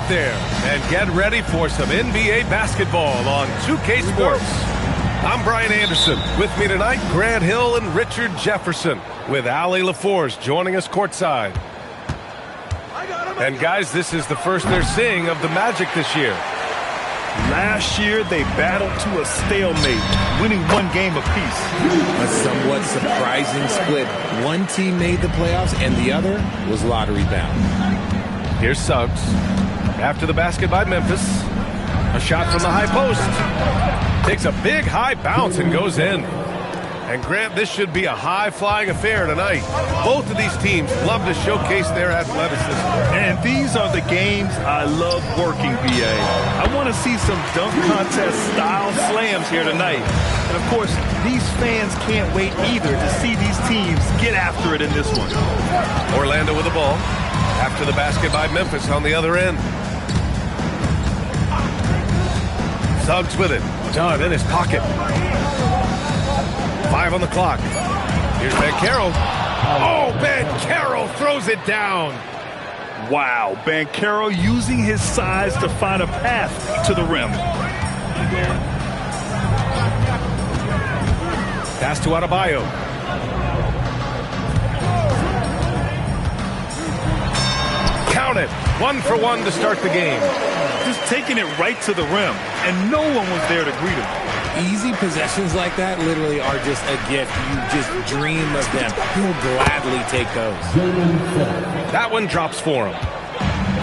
out there and get ready for some NBA basketball on 2K Sports. I'm Brian Anderson. With me tonight, Grant Hill and Richard Jefferson, with Allie LaForce joining us courtside. And guys, this is the first they're seeing of the Magic this year. Last year, they battled to a stalemate, winning one game apiece. A somewhat surprising split. One team made the playoffs and the other was lottery bound. Here's Suggs. After the basket by Memphis. A shot from the high post. Takes a big high bounce and goes in. And Grant, this should be a high-flying affair tonight. Both of these teams love to showcase their athleticism. And these are the games I love working, BA. I want to see some dunk contest-style slams here tonight. And, of course, these fans can't wait either to see these teams get after it in this one. Orlando with the ball. After the basket by Memphis on the other end. Suggs with it. Done in his pocket. 5 on the clock. Here's Banchero. Oh, Banchero throws it down. Wow, Banchero using his size to find a path to the rim. Pass to Adebayo. Count it. 1 for 1 to start the game. Just taking it right to the rim, and no one was there to greet him. Easy possessions like that literally are just a gift. You just dream of them. He'll gladly take those. That one drops for him.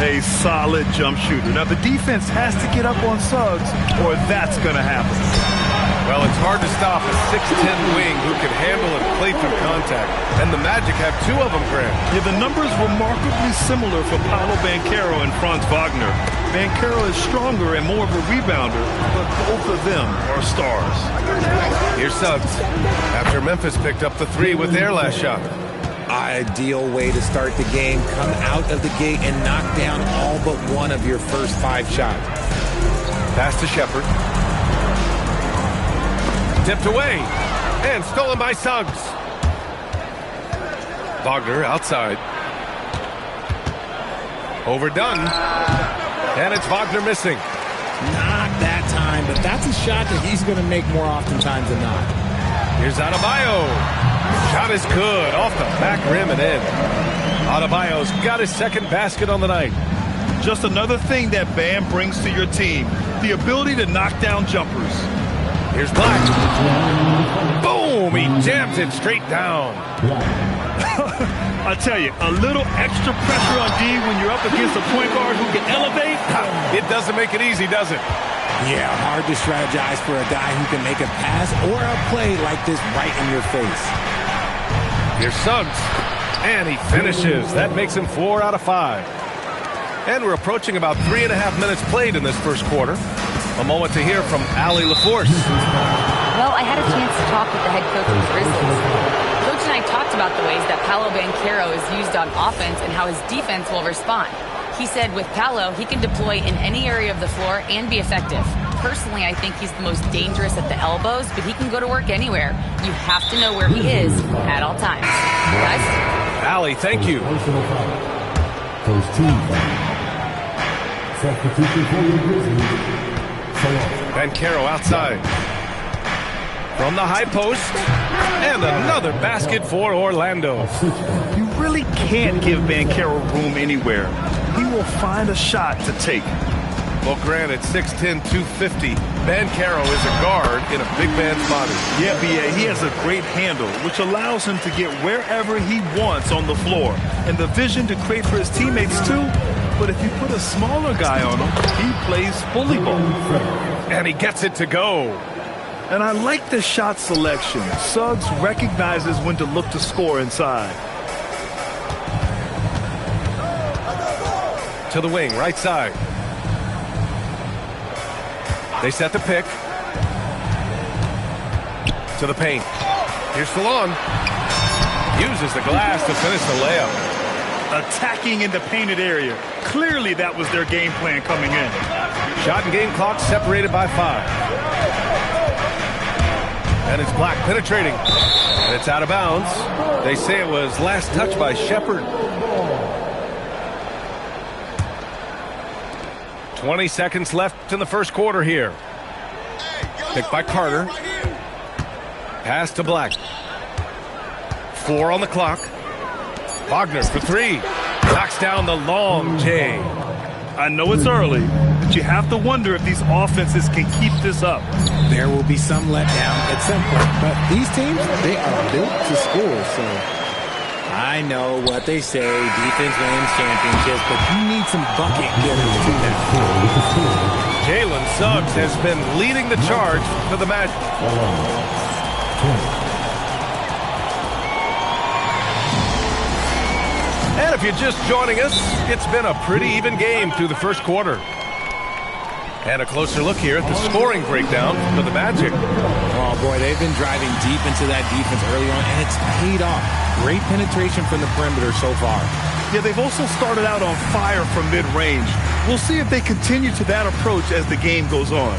A solid jump shooter. Now, the defense has to get up on Suggs, or that's going to happen. Well, it's hard to stop a 6'10 wing who can handle and play through contact. And the Magic have 2 of them, Grant. Yeah, the numbers remarkably similar for Paolo Banchero and Franz Wagner. Banchero is stronger and more of a rebounder, but both of them are stars. Here's Suggs. After Memphis picked up the 3 with their last shot. Ideal way to start the game. Come out of the gate and knock down all but one of your first 5 shots. Pass to Shepherd. Tipped away and stolen by Suggs. Wagner outside. Overdone. And it's Wagner missing. Not that time, but that's a shot that he's going to make more oftentimes than not. Here's Adebayo. Shot is good. Off the back rim and in. Adebayo's got his second basket on the night. Just another thing that Bam brings to your team. The ability to knock down jumpers. Here's Black. Boom! He jams it straight down. I tell you, a little extra pressure on D when you're up against a point guard who can elevate. It doesn't make it easy, does it? Yeah, hard to strategize for a guy who can make a pass or a play like this right in your face. Here's Suggs. And he finishes. That makes him 4 out of 5. And we're approaching about 3.5 minutes played in this first quarter. A moment to hear from Allie LaForce. Well, I had a chance to talk with the head coach of the Grizzlies. Coach and I talked about the ways that Paolo Banchero is used on offense and how his defense will respond. He said with Paolo, he can deploy in any area of the floor and be effective. Personally, I think he's the most dangerous at the elbows, but he can go to work anywhere. You have to know where he is at all times. Guys? Allie, thank you. First team. Substitution for the Grizzlies. Banchero outside. From the high post. And another basket for Orlando. You really can't give Banchero room anywhere. He will find a shot to take. Well, granted, 6'10", 250. Banchero is a guard in a big man's body. Yeah, B.A., he has a great handle, which allows him to get wherever he wants on the floor. And the vision to create for his teammates, too. But if you put a smaller guy on him, he plays fully ball. And he gets it to go. And I like the shot selection. Suggs recognizes when to look to score inside. To the wing, right side. They set the pick. To the paint. Here's Fallon. Uses the glass to finish the layup. Attacking in the painted area. Clearly that was their game plan coming in. Shot and game clock separated by 5. And it's Black penetrating. And it's out of bounds. They say it was last touched by Shepherd. 20 seconds left in the first quarter here. Picked by Carter. Pass to Black. 4 on the clock. Wagner for 3. Knocks down the long J. I know it's early, but you have to wonder if these offenses can keep this up. There will be some letdown at some point, but these teams, they are built to score, so I know what they say, defense wins championships, but you need some bucket getters too now. Jalen Suggs has been leading the charge for the Magic. And if you're just joining us, it's been a pretty even game through the first quarter. And a closer look here at the scoring breakdown for the Magic. Oh, boy, they've been driving deep into that defense early on, and it's paid off. Great penetration from the perimeter so far. Yeah, they've also started out on fire from mid-range. We'll see if they continue to that approach as the game goes on.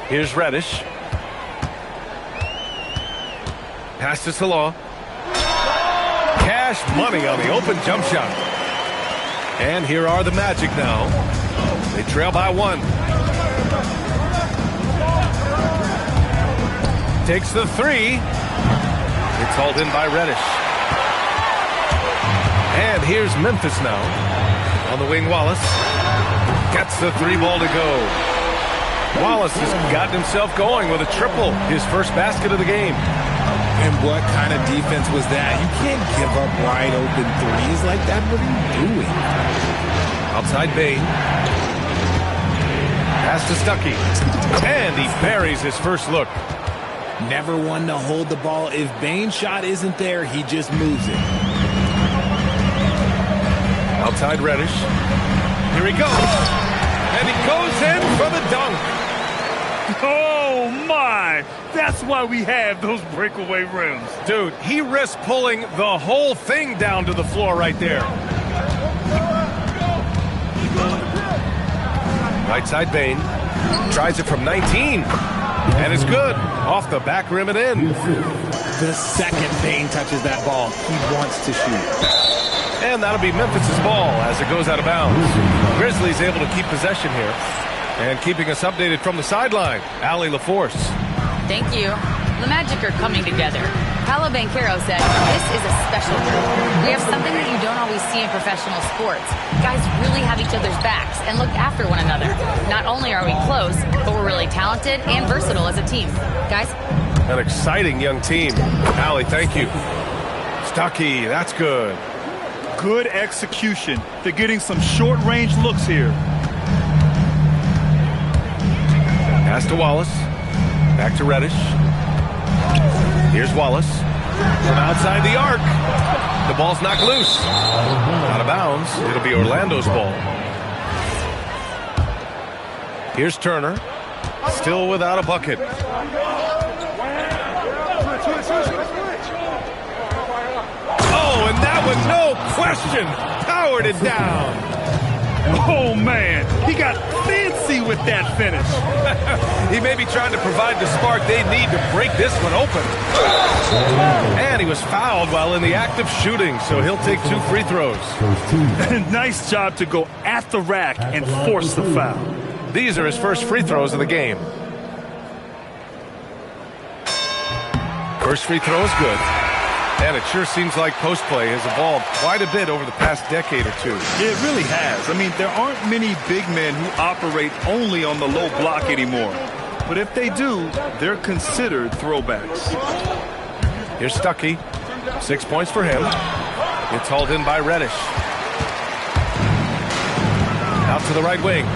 Here's Reddish. Pass to Salah. Cash money on the open jump shot. And here are the Magic now. They trail by 1. Takes the 3. It's hauled in by Reddish. And here's Memphis now. On the wing, Wallace. Gets the 3 ball to go. Wallace has gotten himself going with a triple, his first basket of the game. And what kind of defense was that? You can't give up wide open threes like that. What are you doing? Outside Bane. Pass to Stuckey. And he buries his first look. Never one to hold the ball. If Bane's shot isn't there, he just moves it. Outside Reddish. Here he goes. And he goes in for the dunk. Oh, my! That's why we have those breakaway rims. Dude, he risked pulling the whole thing down to the floor right there. Right side Bane. Tries it from 19. And it's good. Off the back rim and in. The second Bane touches that ball, he wants to shoot. And that'll be Memphis' ball as it goes out of bounds. Grizzlies able to keep possession here. And keeping us updated from the sideline, Allie LaForce. Thank you. The Magic are coming together. Paolo Banchero said, "This is a special group. We have something that you don't always see in professional sports. Guys really have each other's backs and look after one another. Not only are we close, but we're really talented and versatile as a team. Guys?" An exciting young team. Allie, thank you. Stuckey, that's good. Good execution. They're getting some short-range looks here. Pass to Wallace. Back to Reddish. Here's Wallace. From outside the arc. The ball's knocked loose. Out of bounds. It'll be Orlando's ball. Here's Turner. Still without a bucket. Oh, and that one, no question, powered it down. Oh, man, he got fancy with that finish. He may be trying to provide the spark they need to break this one open. And he was fouled while in the act of shooting, so he'll take 2 free throws. Nice job to go at the rack and force the foul. These are his first free throws of the game. First free throw is good. And it sure seems like post play has evolved quite a bit over the past decade or two. It really has. I mean, there aren't many big men who operate only on the low block anymore. But if they do, they're considered throwbacks. Here's Stuckey. 6 points for him. It's hauled in by Reddish. Out to the right wing.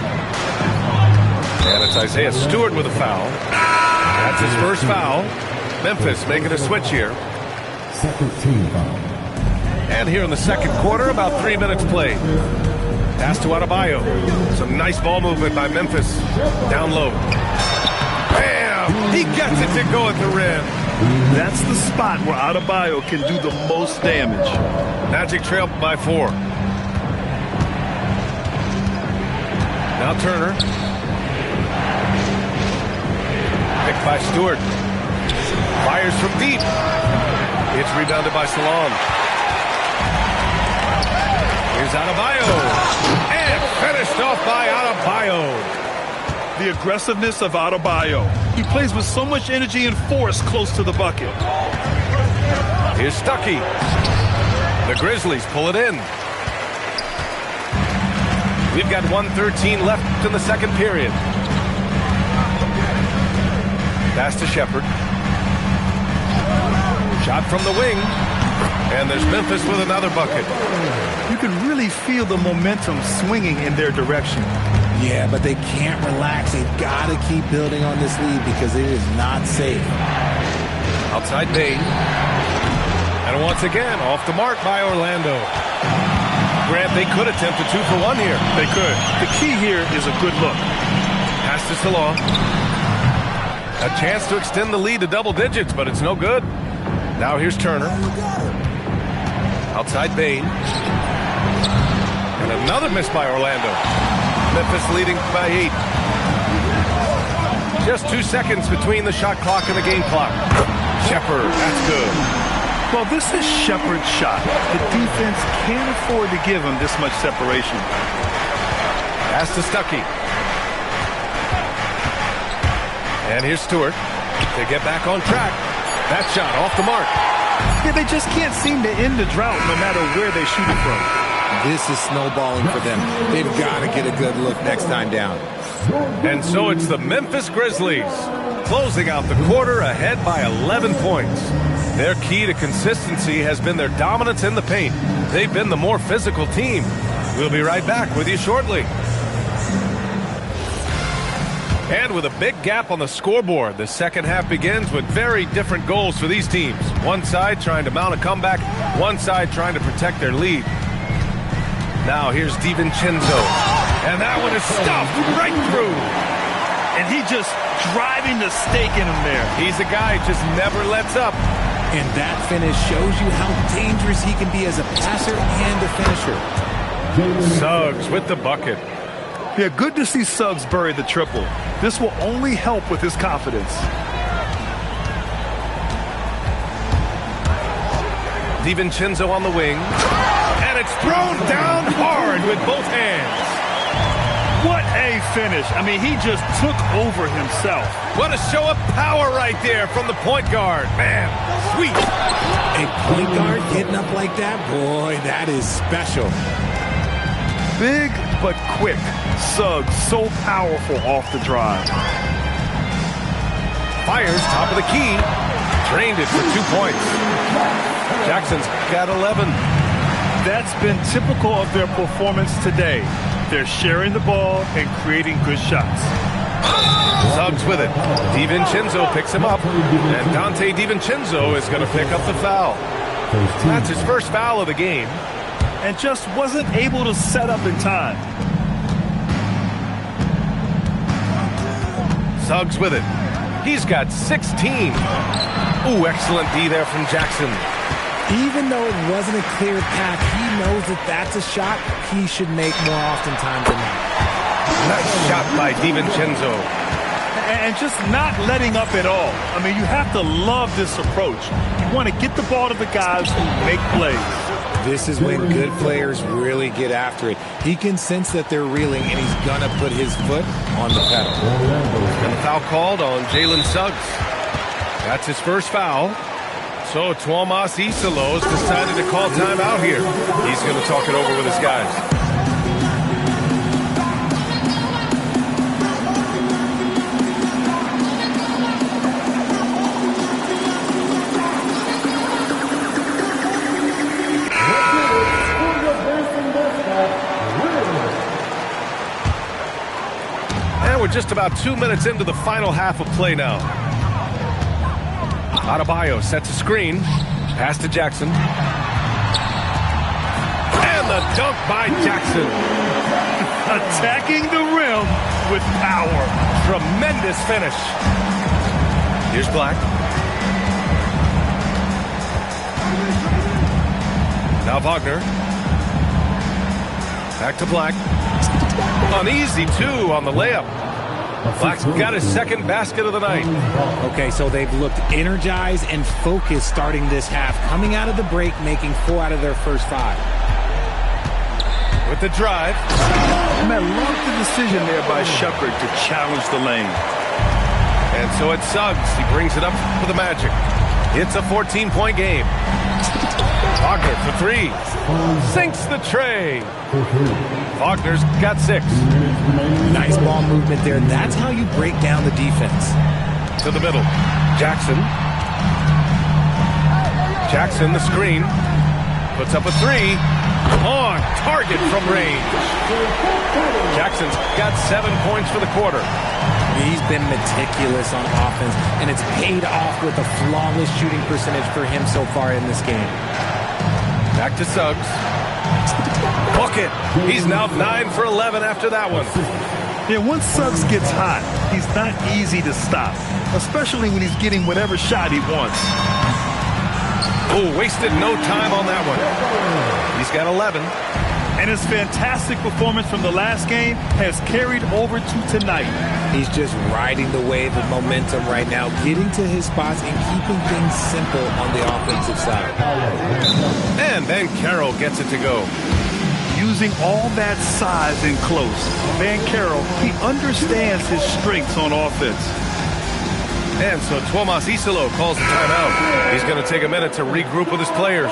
And it's Isaiah Stewart with a foul. That's his first foul. Memphis making a switch here. Second team foul. And here in the second quarter, about 3 minutes played. Pass to Adebayo. Some nice ball movement by Memphis. Down low. Bam! He gets it to go at the rim. That's the spot where Adebayo can do the most damage. Magic trail by 4. Now Turner. Picked by Stewart. Fires from deep. It's rebounded by Salon. Here's Adebayo. And finished off by Adebayo. The aggressiveness of Adebayo. He plays with so much energy and force close to the bucket. Here's Stuckey. The Grizzlies pull it in. We've got 1:13 left in the second period. Pass to Shepherd. Shot from the wing. And there's Memphis with another bucket. You can really feel the momentum swinging in their direction. Yeah, but they can't relax. They've got to keep building on this lead because it is not safe. Outside Bane. And once again, off the mark by Orlando. Grant, they could attempt a 2 for 1 here. They could. The key here is a good look. Pass to Salon. A chance to extend the lead to double digits, but it's no good. Now here's Turner. Outside Bane. And another miss by Orlando. Memphis leading by 8. Just 2 seconds between the shot clock and the game clock. Shepherd, that's good. Well, this is Shepherd's shot. The defense can't afford to give him this much separation. Pass to Stuckey. And here's Stewart to get back on track. That shot off the mark. Yeah, they just can't seem to end the drought no matter where they shoot it from. This is snowballing for them. They've got to get a good look next time down. And so it's the Memphis Grizzlies closing out the quarter ahead by 11 points. Their key to consistency has been their dominance in the paint. They've been the more physical team. We'll be right back with you shortly. And with a big gap on the scoreboard, the second half begins with very different goals for these teams. One side trying to mount a comeback, one side trying to protect their lead. Now here's DiVincenzo. And that one is stuffed right through. And he just driving the stake in him there. He's a guy who just never lets up. And that finish shows you how dangerous he can be as a passer and a finisher. Suggs with the bucket. Yeah, good to see Suggs bury the triple. This will only help with his confidence. DiVincenzo on the wing. And it's thrown down hard with both hands. What a finish. I mean, he just took over himself. What a show of power right there from the point guard. Man, sweet. A point guard getting up like that? Boy, that is special. Big but quick. Suggs so powerful off the drive. Fires top of the key. Drained it for 2 points. Jackson's got 11. That's been typical of their performance today. They're sharing the ball and creating good shots. Suggs with it. DiVincenzo picks him up. And Dante DiVincenzo is going to pick up the foul. That's his first foul of the game. And just wasn't able to set up in time. Suggs with it. He's got 16. Ooh, excellent D there from Jackson. Even though it wasn't a clear path, he knows that that's a shot he should make more oftentimes than not. Nice shot by DiVincenzo. And just not letting up at all. I mean, you have to love this approach. You want to get the ball to the guys who make plays. This is when good players really get after it. He can sense that they're reeling, and he's going to put his foot on the pedal. And the foul called on Jalen Suggs. That's his first foul. So Tuomas Isalos decided to call timeout here. He's going to talk it over with his guys. And we're just about 2 minutes into the final half of play now. Adebayo sets a screen. Pass to Jackson. And the dunk by Jackson. Attacking the rim with power. Tremendous finish. Here's Black. Now Wagner. Back to Black. An easy 2 on the layup. Black's got his second basket of the night. Okay, so they've looked energized and focused starting this half, coming out of the break, making 4 out of their first 5. With the drive. Man, love the decision there by Shepherd to challenge the lane. And so it's Suggs. He brings it up for the Magic. It's a 14-point game. Wagner for 3. Sinks the tray. Wagner's got 6. Nice ball movement there. That's how you break down the defense. To the middle. Jackson. Jackson, the screen. Puts up a 3. On target from range. Jackson's got 7 points for the quarter. He's been meticulous on offense, and it's paid off with a flawless shooting percentage for him so far in this game. Back to Suggs. Book it. He's now 9 for 11 after that one. Yeah, once Suggs gets hot, he's not easy to stop, especially when he's getting whatever shot he wants. Oh, wasted no time on that one. He's got 11. And his fantastic performance from the last game has carried over to tonight. He's just riding the wave of momentum right now, getting to his spots and keeping things simple on the offensive side. And then Carroll gets it to go. Using all that size and close, Banchero, he understands his strengths on offense. And so Tuomas Isalo calls the timeout. He's going to take a minute to regroup with his players.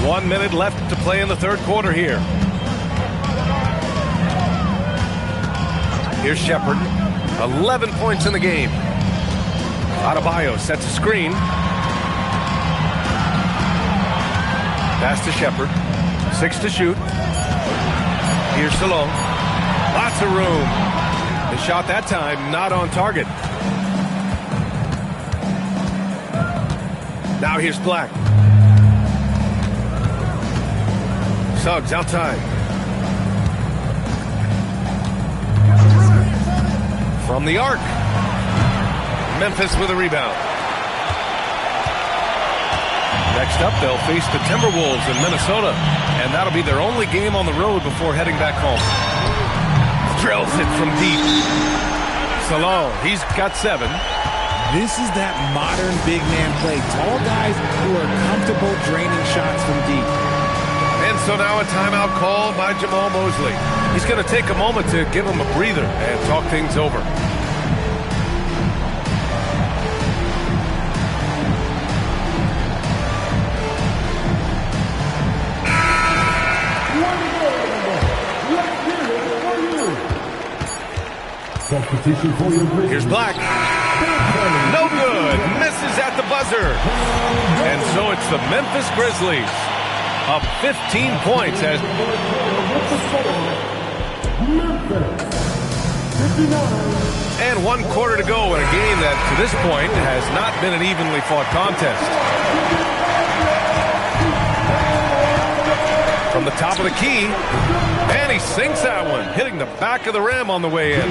1 minute left to play in the third quarter here. Here's Shepherd. 11 points in the game. Adebayo sets a screen. Pass to Shepherd. 6 to shoot. Here's Salone. Lots of room. The shot that time not on target. Now here's Black. Suggs outside. From the arc. Memphis with a rebound. Next up, they'll face the Timberwolves in Minnesota, and that'll be their only game on the road before heading back home. Drills it from deep. Salone, he's got 7. This is that modern big man play. Tall guys who are comfortable draining shots from deep. And so now a timeout called by Jamal Mosley. He's going to take a moment to give him a breather and talk things over. Here's Black. No good. Misses at the buzzer. And so it's the Memphis Grizzlies up 15 points as and 1 quarter to go in a game that to this point has not been an evenly fought contest. From the top of the key, and he sinks that one, hitting the back of the rim on the way in.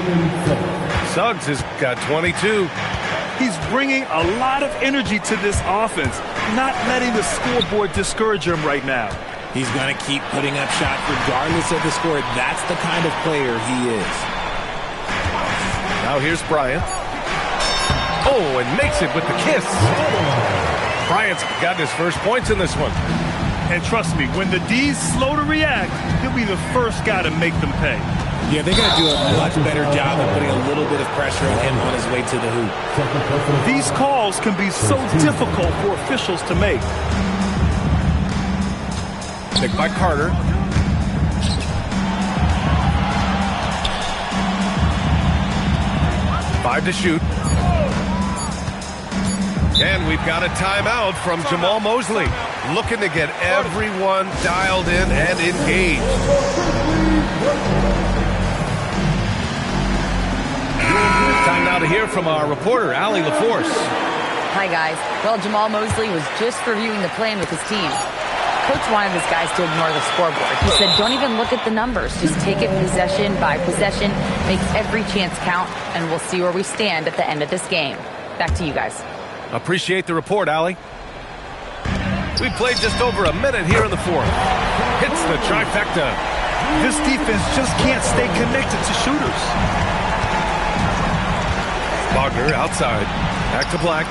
Suggs has got 22. He's bringing a lot of energy to this offense, not letting the scoreboard discourage him right now. He's going to keep putting up shots regardless of the score. That's the kind of player he is. Now here's Bryant. Oh, and makes it with the kiss. Bryant's got his first points in this one. And trust me, when the D's slow to react, he'll be the first guy to make them pay. Yeah, they're going to do a much better job of putting a little bit of pressure on him on his way to the hoop. These calls can be so difficult for officials to make. Picked by Carter. Five to shoot. And we've got a timeout from Jamal Mosley, looking to get everyone dialed in and engaged. Time now to hear from our reporter, Allie LaForce. Hi, guys. Well, Jamal Mosley was just reviewing the plan with his team. Coach wanted his guys to ignore the scoreboard. He said, don't even look at the numbers. Just take it possession by possession, make every chance count, and we'll see where we stand at the end of this game. Back to you guys. Appreciate the report, Allie. We played just over a minute here in the fourth. Hits the trifecta. This defense just can't stay connected to shooters. Wagner outside. Back to Black.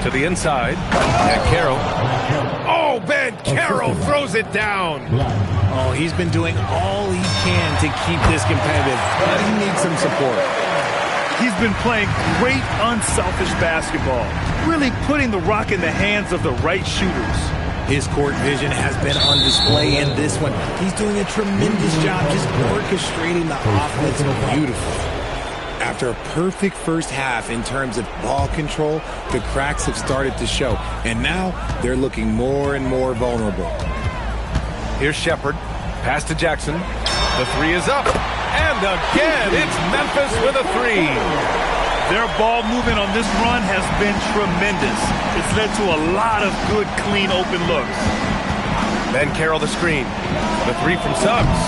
To the inside. Banchero. Oh, Banchero throws it down. Oh, he's been doing all he can to keep this competitive, but he needs some support. He's been playing great, unselfish basketball, really putting the rock in the hands of the right shooters. His court vision has been on display in this one. He's doing a tremendous job just orchestrating the offense beautifully. After a perfect first half in terms of ball control, the cracks have started to show, and now they're looking more and more vulnerable. Here's Shepherd. Pass to Jackson. The three is up. And again, it's Memphis with a three. Their ball movement on this run has been tremendous. It's led to a lot of good, clean, open looks. Banchero the screen. The three from Suggs.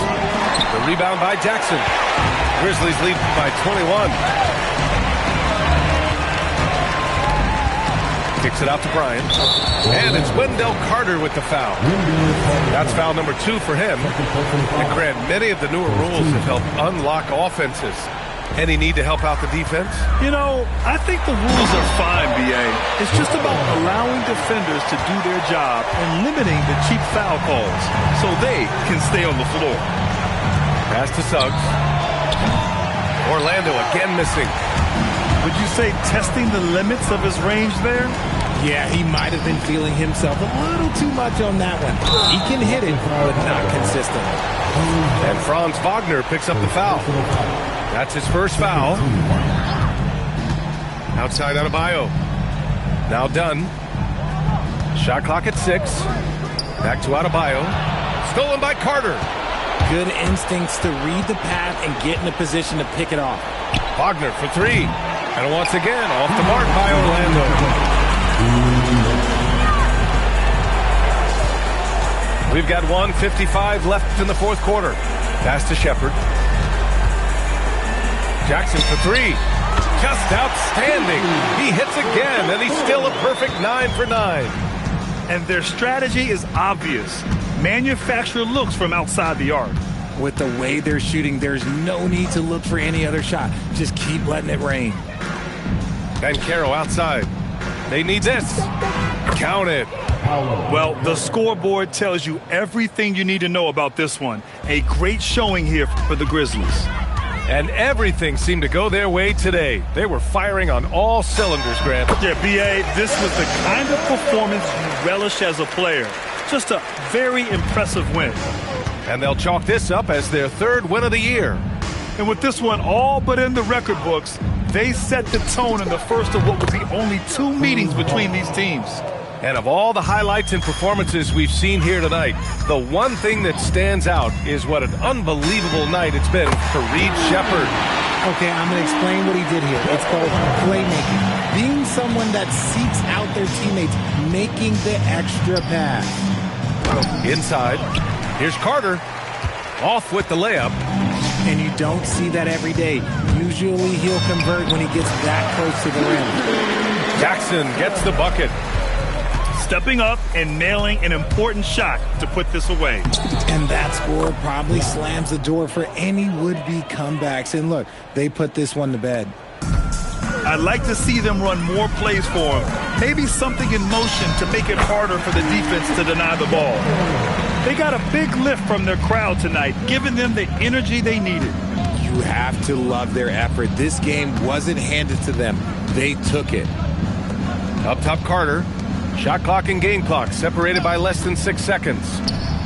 The rebound by Jackson. Grizzlies lead by 21. Kicks it out to Bryant. And it's Wendell Carter with the foul. That's foul number 2 for him. And Grant, many of the newer rules have helped unlock offenses. Any need to help out the defense? You know, I think the rules are fine, B.A. It's just about allowing defenders to do their job and limiting the cheap foul calls so they can stay on the floor. Pass to Suggs. Orlando again missing. Would you say testing the limits of his range there? Yeah, he might have been feeling himself a little too much on that one. He can hit it, but not consistently. And Franz Wagner picks up the foul. That's his first foul. Outside Adebayo. Now done. Shot clock at 6. Back to Adebayo. Stolen by Carter. Good instincts to read the path and get in a position to pick it off. Wagner for 3. And once again, off the mark by Orlando. We've got 1:55 left in the fourth quarter. Pass to Shepherd. Jackson for 3. Just outstanding. He hits again, and he's still a perfect 9 for 9. And their strategy is obvious. Manufacture looks from outside the arc. With the way they're shooting, there's no need to look for any other shot. Just keep letting it rain. Banchero outside. They need this. Count it. Well, the scoreboard tells you everything you need to know about this one. A great showing here for the Grizzlies. And everything seemed to go their way today. They were firing on all cylinders, Grant. Yeah, B.A., this was the kind of performance you relish as a player. Just a very impressive win. And they'll chalk this up as their 3rd win of the year. And with this one all but in the record books, they set the tone in the first of what would be only 2 meetings between these teams. And of all the highlights and performances we've seen here tonight, the one thing that stands out is what an unbelievable night it's been for Reed Shepherd. Okay, I'm going to explain what he did here. It's called playmaking. Being someone that seeks out their teammates, making the extra pass. Inside. Here's Carter. Off with the layup. And you don't see that every day. Usually he'll convert when he gets that close to the rim. Jackson gets the bucket. Stepping up and nailing an important shot to put this away. And that score probably slams the door for any would-be comebacks. And look, they put this one to bed. I'd like to see them run more plays for him. Maybe something in motion to make it harder for the defense to deny the ball. They got a big lift from their crowd tonight, giving them the energy they needed. You have to love their effort. This game wasn't handed to them. They took it. Up top, Carter. Shot clock and game clock separated by less than 6 seconds.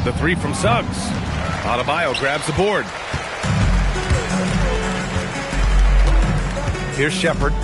The 3 from Suggs. Adebayo grabs the board. Here's Shepherd.